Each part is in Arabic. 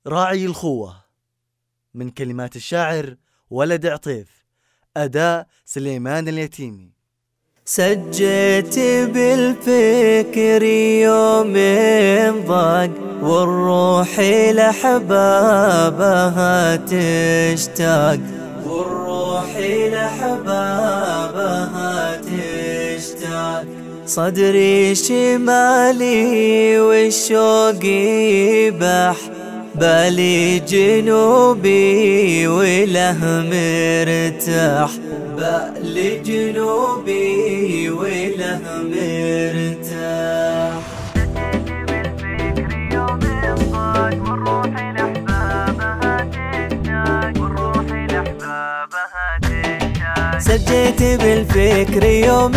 راعي الخوة من كلمات الشاعر ولد عطيف، أداء سليمان اليتيمي. سجيت بالفكر يوم ضاق والروح لأحبابها تشتاق، والروح لأحبابها تشتاق. صدري شمالي والشوق يبح، بالي جنوبي وله مرتاح، بالي جنوبي وله مرتاح. سجيت بالفكر يوم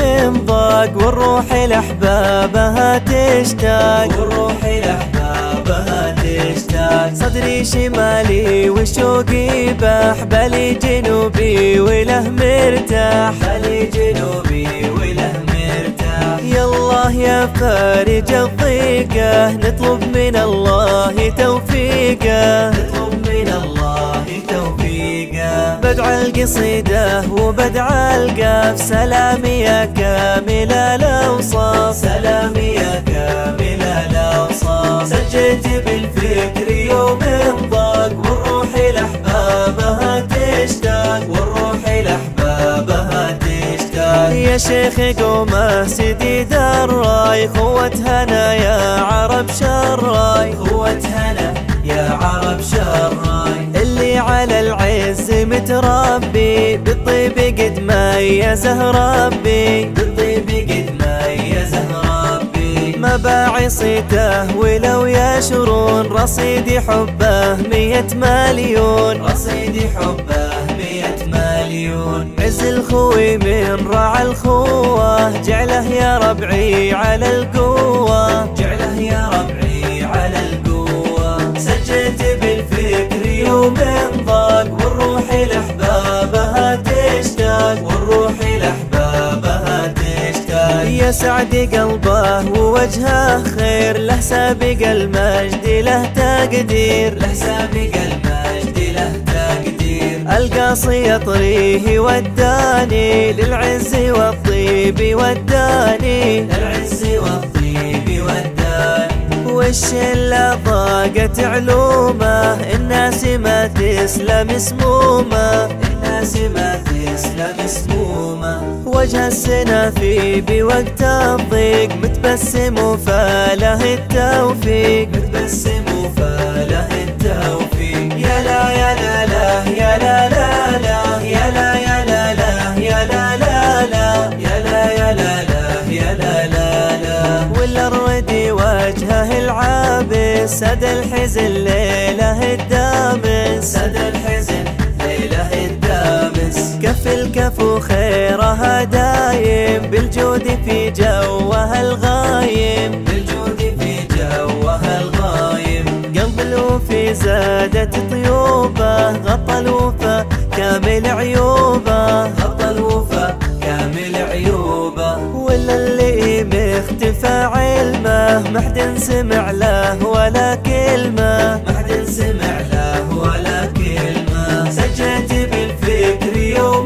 ضاق والروح لأحبابها تشتاق، والروح لأحبابها تشتاق. صدري شمالي والشوق يبح، بالي جنوبي وله مرتاح، بالي جنوبي وله مرتاح. يالله يا فارج الضيقة نطلب من الله توفيقه، نطلب من الله توفيقه. بدع القصيدة وبدع القاف، سلامي يا كامل الأوصاف، سلامي يا كامل الأوصاف. سجيت بالفكر يوم ضاق والروح لأحبابها تشتاق، والروح لأحبابها تشتاق. يا شيخ قومه سدي دراي، خوة هنا يا عرب شراي، خوة هنا يا عرب شراي. اللي على العز متربي بالطيب قد ميزه ربي، بالطيب قد ميزه ربي. ما باعي صيته ولو يشرون، رصيدي حبه 100 مليون، رصيدي حبه 100 مليون. عز الخوي من رعى الخوة، جعله يا ربعي على القوة، جعله يا ربعي على القوة. سجيت بالفكر يوم ضاق والروح لأحبابها تشتاق، والروح لأحبابها تشتاق. يا سعد قلبه ووجهه خير، له سابق المجد له تقدير، له سابق المجد له تقدير. القاصي يطريه وداني للعز والطيب وداني، للعز والطيب وداني. والشلة ضاقت علومه، الناس ما تسلم سمومه، الناس ما تسلم سمومه. وجه السنافي بوقت الضيق متبسم وفاله التوفيق، متبسم وفاله التوفيق. يا لا يا لا لا يا لا لا لا يا لا يا لا لا يا لا لا لا يا لا يا لا لا يا لا لا لا. ولا الردي وجهه العابس، سد الحزن ليله الدامس، سد الحزن ليله الدامس. كف الكف خيرها دايم، بالجود في جوها الغايم، بالجود في جوها الغايم. قلب الوفي زادت طيوبه، غطى الوفا كامل عيوبه، غطى الوفا كامل عيوبه. ولا اللي مختفى علمه، محد سمع له ولا كلمه، محد سمع له ولا كلمه. سجيت بالفكر يوم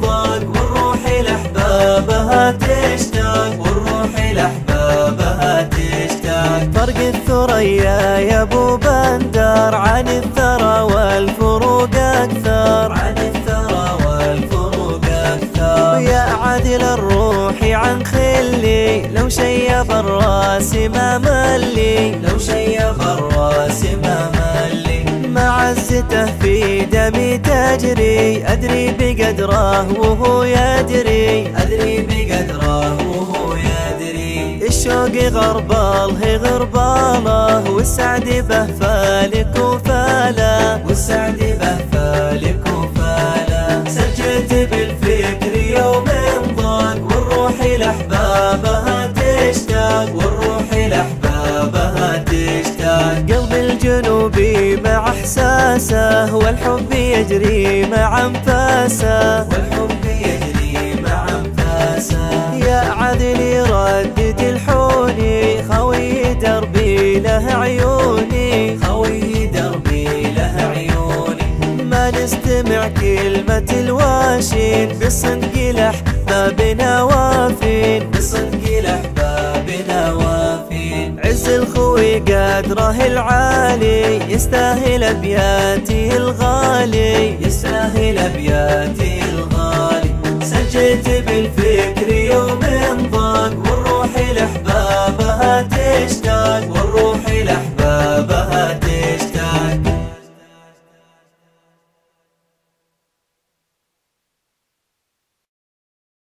ضاق والروح لأحبابها تشتاق، والروح لأحبابها تشتاق. فرق الثريا يا ابو بندر عن الثرى والفروق اكثر، عن الثرى والفروق اكثر. يا عادل الروح عن خلي، لو شيب الراس ما ملي، لو شيب الراس ما ملي. معزته في دمي تجري، أدري بقدره وهو يدري، أدري بقدره وهو يدري. الشوق غرباله غرباله، والسعد به فالك وفاله، والسعد به فالك وفاله. سجيت بالفكر يوم ضاق والروح لأحبابها تشتاق، والروح لأحبابها تشتاق. قلب الجنوبي مع احساسه، والحب يجري مع انفاسه، والحب يجري مع انفاسه. يا عادل يردد الحوني، خوي دربي له عيوني، خوي دربي عايشين بصدق لأحبابنا وافين، بصدق لأحبابنا وافين. عز الخوي قدره العالي يستاهل أبياتي الغالي، يستاهل أبياتي الغالي. سجلت بالفكر يوم